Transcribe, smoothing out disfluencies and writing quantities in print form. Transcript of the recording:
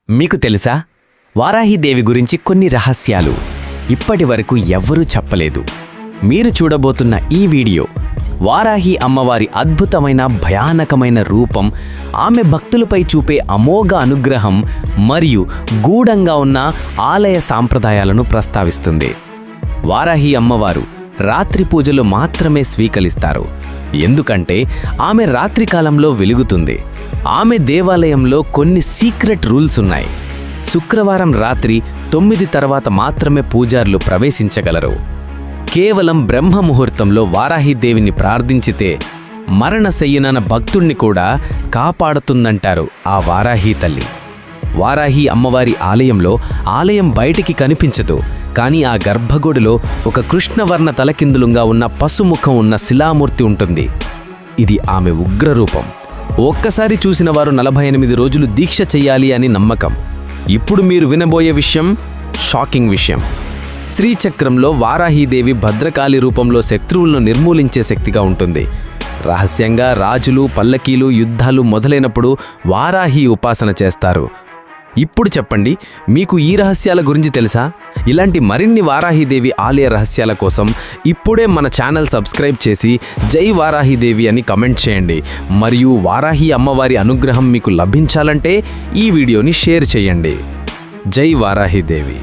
మీకు తెలుసా వారాహీదేవి గురించి కొన్ని రహస్యాలు ఇప్పటి వరకు ఎవ్వరూ చెప్పలేదు. మీరు చూడబోతున్న ఈ వీడియో వారాహి అమ్మవారి అద్భుతమైన భయానకమైన రూపం, ఆమె భక్తులపై చూపే అమోఘ అనుగ్రహం మరియు గూఢంగా ఉన్న ఆలయ సాంప్రదాయాలను ప్రస్తావిస్తుంది. వారాహి అమ్మవారు రాత్రి పూజలు మాత్రమే స్వీకరిస్తారు, ఎందుకంటే ఆమె రాత్రికాలంలో వెలుగుతుంది. ఆమె దేవాలయంలో కొన్ని సీక్రెట్ రూల్స్ ఉన్నాయి. శుక్రవారం రాత్రి 9 తర్వాత మాత్రమే పూజారులు ప్రవేశించగలరు. కేవలం బ్రహ్మ ముహూర్తంలో వారాహీదేవిని ప్రార్థించితే మరణశయ్యన భక్తుణ్ణి కూడా కాపాడుతుందంటారు ఆ వారాహి తల్లి. వారాహి అమ్మవారి ఆలయం బయటికి కనిపించదు, కానీ ఆ గర్భగుడిలో ఒక కృష్ణవర్ణ తలకిందులుగా ఉన్న పసుముఖం ఉన్న శిలామూర్తి ఉంటుంది. ఇది ఆమె ఉగ్రరూపం. ఒక్కసారి చూసిన వారు 48 రోజులు దీక్ష చెయ్యాలి అని నమ్మకం. ఇప్పుడు మీరు వినబోయే విషయం షాకింగ్ విషయం. శ్రీచక్రంలో వారాహీదేవి భద్రకాళి రూపంలో శత్రువులను నిర్మూలించే శక్తిగా ఉంటుంది. రహస్యంగా రాజులు, పల్లకీలు, యుద్ధాలు మొదలైనప్పుడు వారాహి ఉపాసన చేస్తారు. ఇప్పుడు చెప్పండి, మీకు ఈ రహస్యాల గురించి తెలుసా? ఇలాంటి మరిన్ని వారాహీదేవి ఆలయ రహస్యాల కోసం ఇప్పుడే మన ఛానల్ సబ్స్క్రైబ్ చేసి జై వారాహీదేవి అని కమెంట్ చేయండి. మరియు వారాహి అమ్మవారి అనుగ్రహం మీకు లభించాలంటే ఈ వీడియోని షేర్ చేయండి. జై వారాహీదేవి.